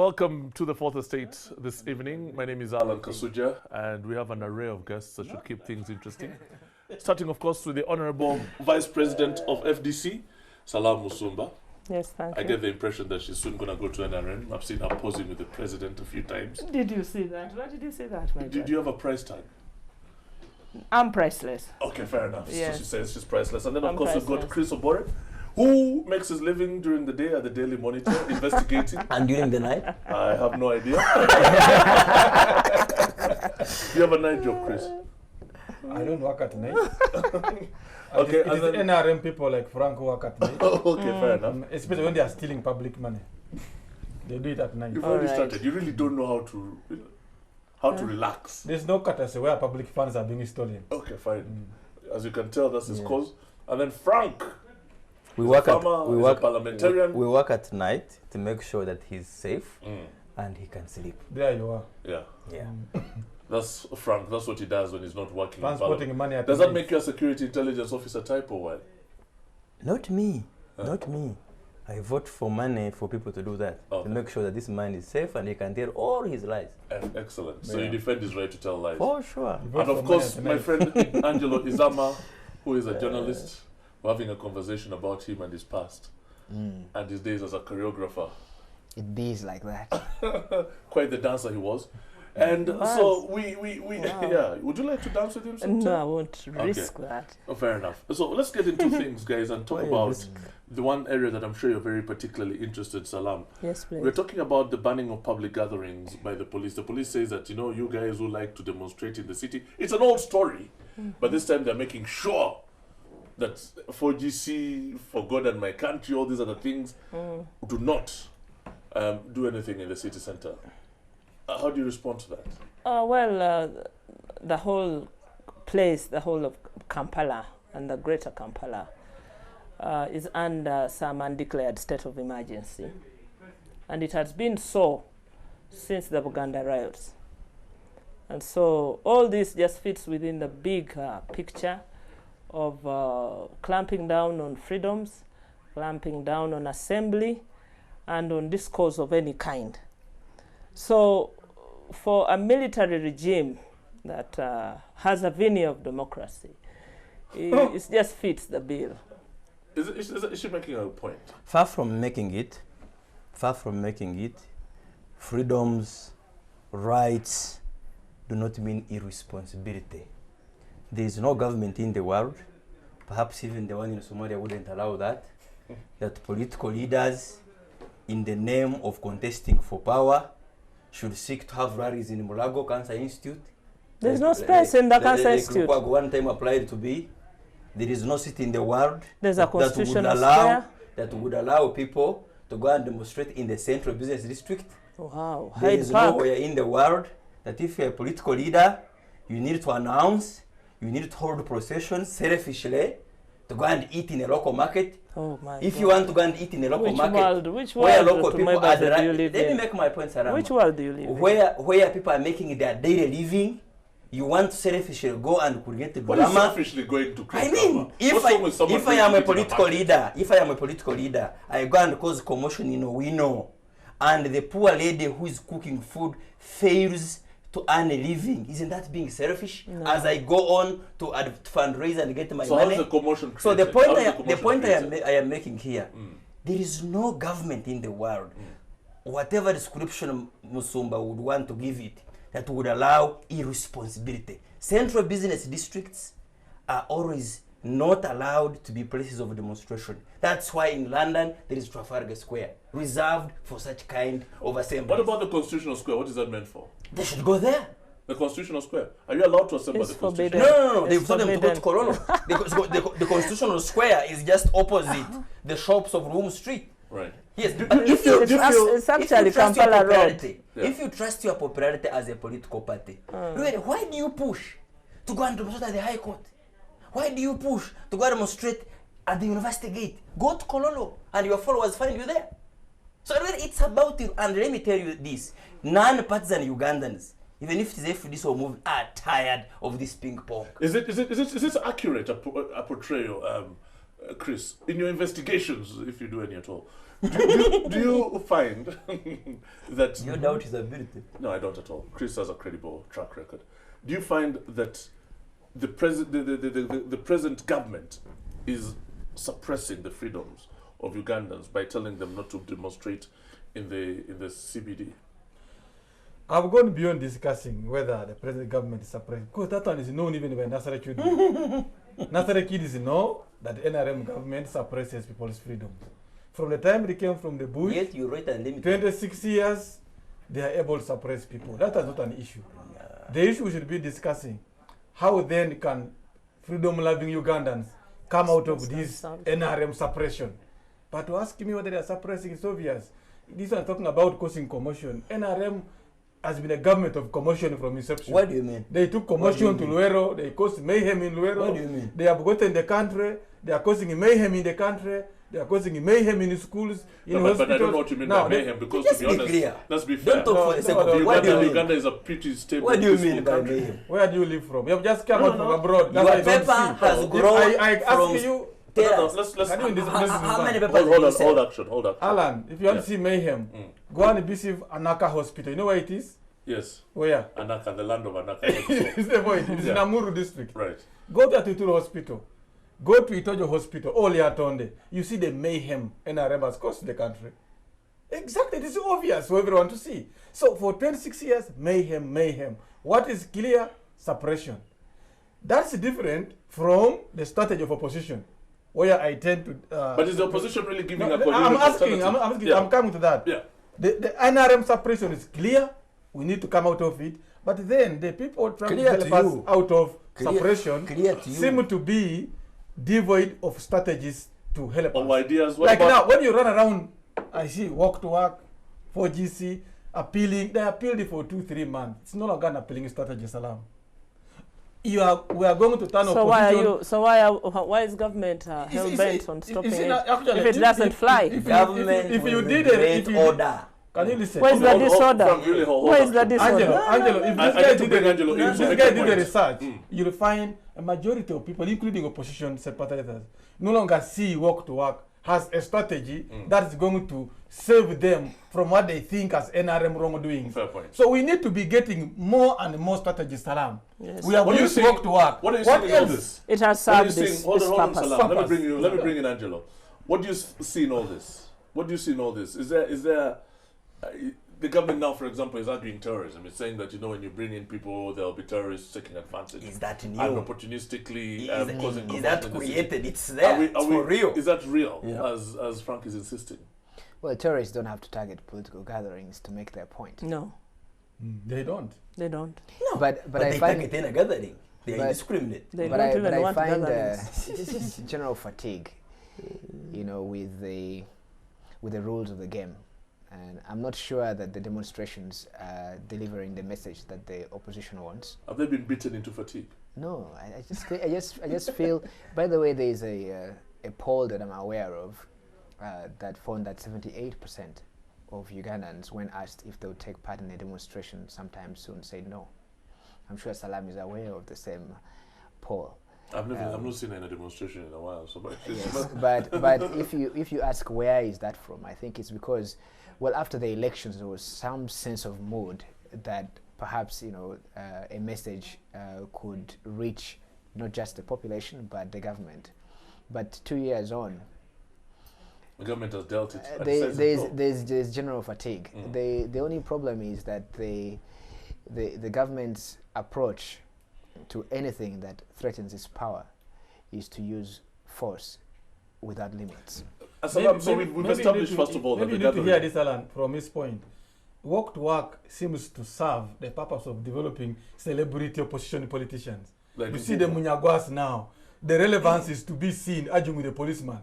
Welcome to the Fourth Estate this evening. My name is Alan Kasuja, and we have an array of guests that should keep things interesting. Starting, of course, with the Honorable Vice President of FDC, Salam Musumba. Yes, thank you. I get the impression that she's soon going to go to NRM. I've seen her posing with the president a few times. Did you see that? Why did you say that, my Do you have a price tag? I'm priceless. Okay, fair enough. Yes. So she says she's priceless. And then, of I'm course, we've got priceless. Chris Obore, who makes his living during the day at the Daily Monitor, investigating. And during the night? I have no idea. You have a night job, Chris? I don't work at night. Okay, It is NRM people like Frank who work at night. Okay, fair enough. Especially when they are stealing public money. They do it at night. You've already Alright. started. You really don't know how to relax. There's no courtesy where public funds are being stolen. Okay, fine. As you can tell, that's his cause. And then Frank, We work at farmer, we he's work a parliamentarian. we work at night to make sure that he's safe and he can sleep. There you are. Yeah, Yeah. that's Frank. That's what he does when he's not working. in Transporting parliament. money at Does night. that make you a security intelligence officer type or what? Not me. Not me. I vote for money for people to do that. Okay. To make sure that this man is safe and he can tell all his lies. Excellent. So Yeah. you defend his right to tell lies. For sure. You vote And for of money course, at my night. friend Angelo Izama, who is a journalist, we're having a conversation about him and his past and his days as a choreographer. It is like that. Quite the dancer he was. And so we yeah. Would you like to dance with him sometime? No, I won't risk that. Oh, fair enough. So let's get into things, guys, and talk Why about risk? the one area that I'm sure you're very particularly interested, Salam. Yes, please. We're talking about the banning of public gatherings by the police. The police says that, you guys who like to demonstrate in the city, it's an old story, but this time they're making sure that 4GC, For God and My Country, all these other things, do not do anything in the city center. How do you respond to that? The whole place, the whole of Kampala and the greater Kampala is under some undeclared state of emergency. And it has been so since the Buganda riots. And so all this just fits within the big picture of clamping down on freedoms, clamping down on assembly, and on discourse of any kind. So for a military regime that has a veneer of democracy, it just fits the bill. Is she making a point? Far from making it, freedoms, rights do not mean irresponsibility. There is no government in the world, perhaps even the one in Somalia wouldn't allow that political leaders, in the name of contesting for power, should seek to have rallies in Mulago Cancer Institute. There's no space in the Cancer Institute. Lukwago one time applied to be. There is no city in the world There's a that would constitutional allow square. that would allow people to go and demonstrate in the central business district. Wow, There Hyde is Park. nowhere in the world that if you're a political leader, you need to announce, you need to hold processions selfishly to go and eat in a local market. Oh my If God. you want to go and eat in a local Which market, world where do local people Tumeba are do you live let me in? make my point, Sarama. Which world do you live in? Where people are making their daily living, you want to selfishly go and create the What is drama. selfishly going to create I mean, drama? if What's wrong with someone I am going a to eat in political market? leader, I go and cause commotion in Owino, and the poor lady who is cooking food fails to earn a living. Isn't that being selfish? No. As I go on to fundraise and get my So how's money. the commotion So the created? point How's the point commotion I am making here, there is no government in the world, whatever description Musumba would want to give it, that would allow irresponsibility. Central business districts are always not allowed to be places of demonstration. That's why in London there is Trafalgar Square, reserved for such kind of assembly. What about the Constitutional Square? What is that meant for? They should go there. The Constitutional Square. Are you allowed to assemble It's at the Constitution? forbidden. No. They've It's told them to go to forbidden. Cololo. the Constitutional Square is just opposite the shops of Room Street. Right. Yes, Do but you if you, feel- It's do you feel- it's actually if you trust your Kampala Road. popularity, Yeah. if you trust your popularity as a political party, really, why do you push to go and demonstrate at the High Court? Why do you push to go and demonstrate at the University Gate? Go to Kololo and your followers find you there. So really, it's about you. And let me tell you this: non-partisan Ugandans, even if it is FDC or movement, are tired of this ping pong. Is it accurate a portrayal, Chris, in your investigations, if you do any at all, do you find that... You doubt his ability. No, I don't at all. Chris has a credible track record. Do you find that the present government is suppressing the freedoms of Ugandans by telling them not to demonstrate in the CBD? I'm going beyond discussing whether the present government is suppressing, because that one is known even by Nasser Chudri. Nasser Kidis know that the NRM government suppresses people's freedoms. From the time they came from the bush, Yet you write unlimited. 26 years, they are able to suppress people. That is not an issue. The issue we should be discussing, how then can freedom-loving Ugandans come out of this NRM suppression? But to ask me whether they are suppressing is obvious. This one talking about causing commotion. NRM has been a government of commotion from inception. What do you mean? They took commotion to Luero, they caused mayhem in Luero. What do you mean? They have gotten the country, they are causing mayhem in the country, they are causing mayhem in schools, in No, hospitals. but I don't know what you mean by mayhem, because Just to be be honest, clear. let's be fair. Don't talk for the sake of What do you mean? Uganda is a pretty stable, What do you peaceful mean by country. mayhem? Where do you live from? You have just come No, out no, from no. abroad. Your That's why I don't paper see. has If grown I from- ask you, Tell us. Let's can you in this place How many is papers did you hold sell? action, hold action. Alan, if you want Yeah. to see mayhem, go and visit Anaka Hospital. You know where it is? Yes, Where? Anaka, the land of Anaka. It's the point. It's in Yeah. Amuru district. Right. Go to Atuturu Hospital. Go to Itojo Hospital, Oliatonde. You see the mayhem NRM has caused the country. Exactly, it is obvious for everyone to see. So for 26 years, mayhem. What is clear? Suppression. That's different from the strategy of opposition, where I tend to... But is the opposition really giving No, a coherent I'm asking, alternative? I'm coming to that. Yeah. The NRM suppression is clear. We need to come out of it. But then the people trying Clear to to help us you. out of Clear- suppression clear to you. seem to be devoid of strategies to help Of us. ideas. What Like about now, when you run around, I see walk to work, 4GC, appealing. They appealed it for 2-3 months. It's no longer an appealing strategy, Salam. We are going to turn So why are opposition. you? So why is government hell bent on stopping it? Actually, If it doesn't fly? Government if you will did create if you order. can you listen? Where's the Hold- hold- disorder? Frank, really, hold Where is the action. disorder? Angelo, if I this guy need to did bring the, Angelo in this to make guy a did the point. research, you'll find a majority of people, including opposition sympathizers, no longer see walk to work has a strategy that is going to save them from what they think as NRM wrongdoing. Fair point. So we need to be getting more and more strategies, Salam. Yes. We have What are you used saying- walk to work. What are you saying in all else? this? It has What are you served saying? this Hold on, purpose. Salam. Let Purpose. me bring in Angelo. What do you see in all this? What do you see in all this? Is there the government now, for example, is arguing terrorism. It's saying that, when you bring in people, there'll be terrorists taking advantage. Is that new? And opportunistically causing Is that commotion in the city. created? It's there. It's for real. Is that real? Yeah. As Frank is insisting. Well, terrorists don't have to target political gatherings to make their point. No, They don't. they don't. No. But But I they find target in a gathering. They are but- indiscriminate. They but don't I, even but I want find gatherings. it's just general fatigue, with the rules of the game, and I'm not sure that the demonstrations are delivering the message that the opposition wants. Have they been beaten into fatigue? No, I just feel. By the way, there is a poll that I'm aware of that found that 78% of Ugandans, when asked if they would take part in a demonstration sometime soon, said no. I'm sure Salam is aware of the same poll. I've not seen any demonstration in a while. So, Yes, but if you ask where is that from, I think it's because, well, after the elections there was some sense of mood that perhaps a message could reach not just the population but the government. But 2 years on, the government has dealt it. And says it no. there's general fatigue. The only problem is that the government's approach to anything that threatens its power is to use force without limits. So we've established, first of all, that maybe the you need to hear gathering... this, Alan, from his point. Walk to work seems to serve the purpose of developing celebrity opposition politicians. Like you see the Munyagwas now. The relevance is to be seen arguing with the policeman,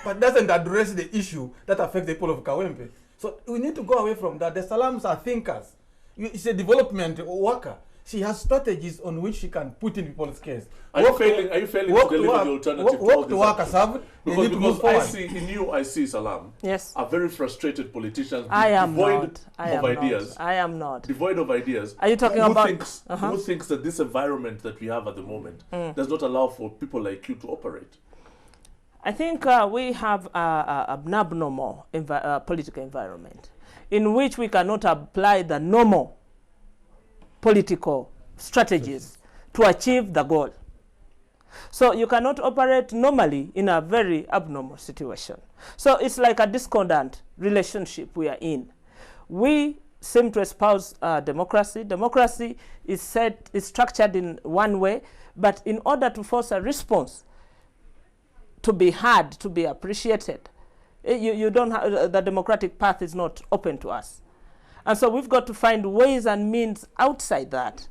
but doesn't address the issue that affects the people of Kawempe. So we need to go away from that. The Salams are thinkers. It's a development worker. She has strategies on which she can put in people's case. Are you failing to deliver the alternative to all Walk to these work actions? has served. They need to move Because forward. I see Salam, Yes. are very frustrated politicians, I am devoid not. I of am ideas. not. I am not. Devoid of ideas. Are you talking who about- Thinks, Uh-huh. Who thinks that this environment that we have at the moment does not allow for people like you to operate? I think we have an abnormal political environment in which we cannot apply the normal political strategies to achieve the goal. So you cannot operate normally in a very abnormal situation. So it's like a discordant relationship we are in. We seem to espouse democracy. Democracy is structured in one way, but in order to force a response to be heard, to be appreciated, you don't have, the democratic path is not open to us. And so we've got to find ways and means outside that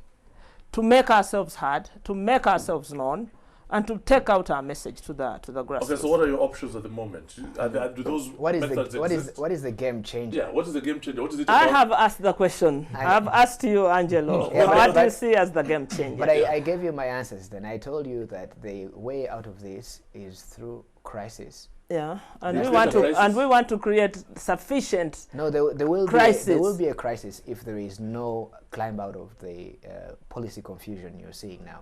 to make ourselves heard, to make ourselves known, and to take out our message to the grassroots. Okay, so what are your options at the moment? Do those What is the game changer? Yeah, what is the game changer? What is it I about? have asked the question. I've asked you, Angelo, Yeah, what do you but- see as the game changer? But I gave you my answers then. I told you that the way out of this is through crisis. Yeah, and Yes, we want to crisis. and we want to create sufficient. No, there will Crisis. there will be a crisis if there is no climb out of the policy confusion you're seeing now.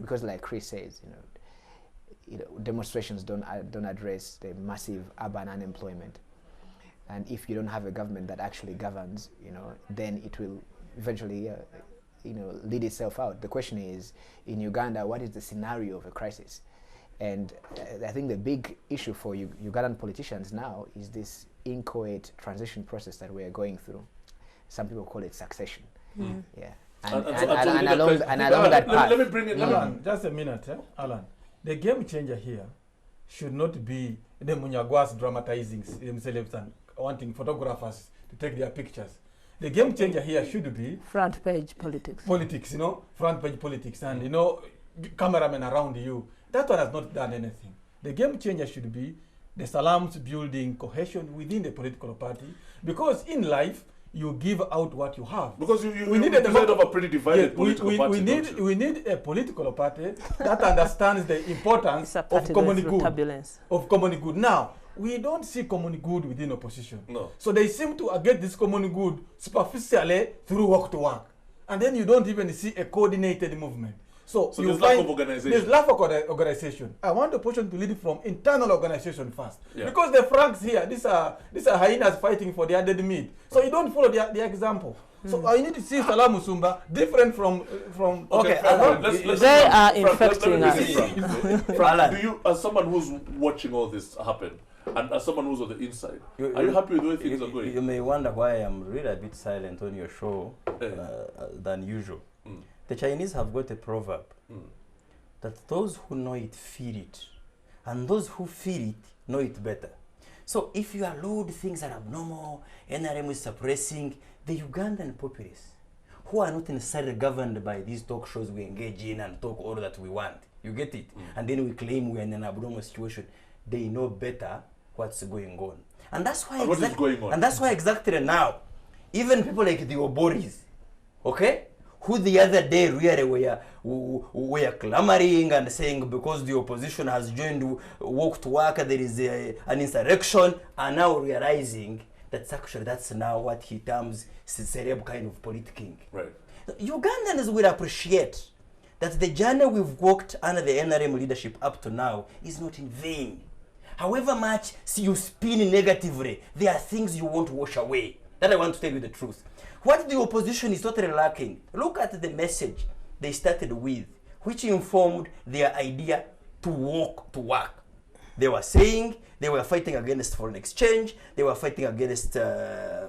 Because, like Chris says, demonstrations don't address the massive urban unemployment, and if you don't have a government that actually governs, then it will eventually, lead itself out. The question is, in Uganda, what is the scenario of a crisis? And I think the big issue for Ugandan politicians now is this inchoate transition process that we are going through. Some people call it succession. Yeah. And along that path. Let me bring it. Alan, just a minute, Alan. The game changer here should not be the Munyagwas dramatizing themselves and wanting photographers to take their pictures. The game changer here should be Front page politics. politics, front page politics, and cameramen around you. That one has not done anything. The game changer should be the salams building cohesion within the political party, because in life you give out what you have. Because We need a preside of a pretty divided political party. we need a political party that understands the importance It's a of party common going through good. turbulence. Of common good. Now, we don't see common good within opposition. No. So they seem to get this common good superficially through work to work. And then you don't even see a coordinated movement. So you there's lack find of organization. There's lack of organization. I want the opposition to lead from internal organization first. Yeah. Because the Franks here, these are hyenas fighting for their dead meat. So you don't follow their example. So I need to see Salam Musumba different from Okay, Frank, let's They are Frank, infecting let me us. see, Frank. Frank, do you, as someone who's watching all this happen, and as someone who's on the inside, are you happy with the way things are going? You may wonder why I'm really a bit silent on your show than usual. The Chinese have got a proverb that those who know it feel it, and those who feel it know it better. So if you allude things are abnormal, NRM is suppressing the Ugandan populace, who are not necessarily governed by these talk shows we engage in and talk all that we want. You get it? And then we claim we're in an abnormal situation. They know better what's going on. And that's why what is going on? And that's why exactly now, even people like the Oboris, okay, who the other day really were clamoring and saying because the opposition has joined Walk to Work, there is an insurrection, are now realizing that's now what he terms celeb kind of politicking. Right. Ugandans will appreciate that the journey we've walked under the NRM leadership up to now is not in vain. However much you spin negatively, there are things you won't wash away. That I want to tell you the truth. What the opposition is totally lacking, look at the message they started with, which informed their idea to walk to work. They were saying they were fighting against foreign exchange, they were fighting against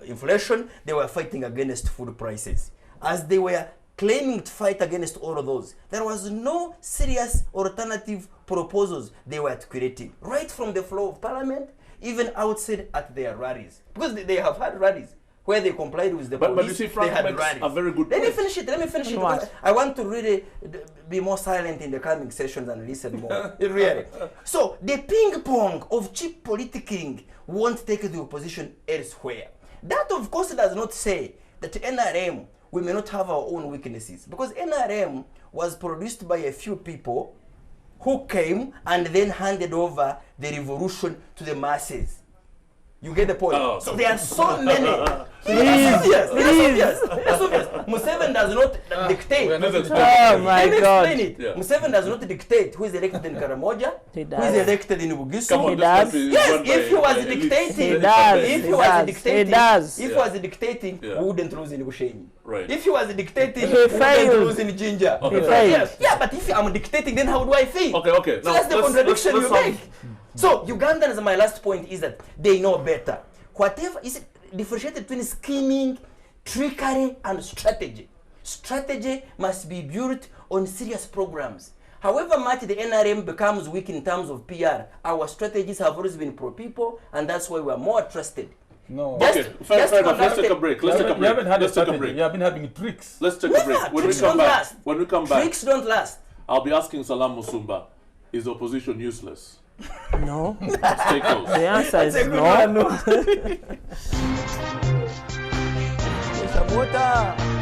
inflation, they were fighting against food prices. As they were claiming to fight against all of those, there was no serious alternative proposals they were creating, right from the floor of parliament, even outside at their rallies. Because they have had rallies where they complied with the police. But you see, Frank they had makes rallies. a very good Let me point. finish it. What? Because I want to really be more silent in the coming sessions and listen more. Really. So the ping pong of cheap politicking won't take the opposition elsewhere. That, of course, does not say that NRM, we may not have our own weaknesses. Because NRM was produced by a few people who came and then handed over the revolution to the masses. You get the point? Oh. So there are so many. That's obvious. Museveni does not dictate. We're not This is- Oh my Let me God. explain it. Yeah. Museveni does not dictate who is elected in Karamoja, He who does. is elected in Bugisu. Come on, He this does. country is Yes, run if he by was elites. dictating, He does. if he He was does. dictating, He does. if he Yeah. was dictating, Yeah. we wouldn't lose in Bushenyi. Right. If he was dictating, He we wouldn't failed. lose in Jinja. Okay. He failed. Yes. Yeah, but if I'm dictating, then how do I feel? Okay. So Now, that's the let's- contradiction let's you have- make. So Ugandans, my last point is that they know better. Whatever is differentiated between scheming, trickery, and strategy. Strategy must be built on serious programs. However much the NRM becomes weak in terms of PR, our strategies have always been pro-people, and that's why we are more trusted. No. Just- Okay, fair enough. Let's conduct take a it. break. You Let's take a haven't, you break. haven't had a Let's take a strategy. break. You have been having tricks. Let's take a Never. break. When we Tricks come don't back, last. when we come back, Tricks don't last. I'll be asking Salam Musumba, is the opposition useless? No. Stay close. The answer is That's a good no. one. There's some water.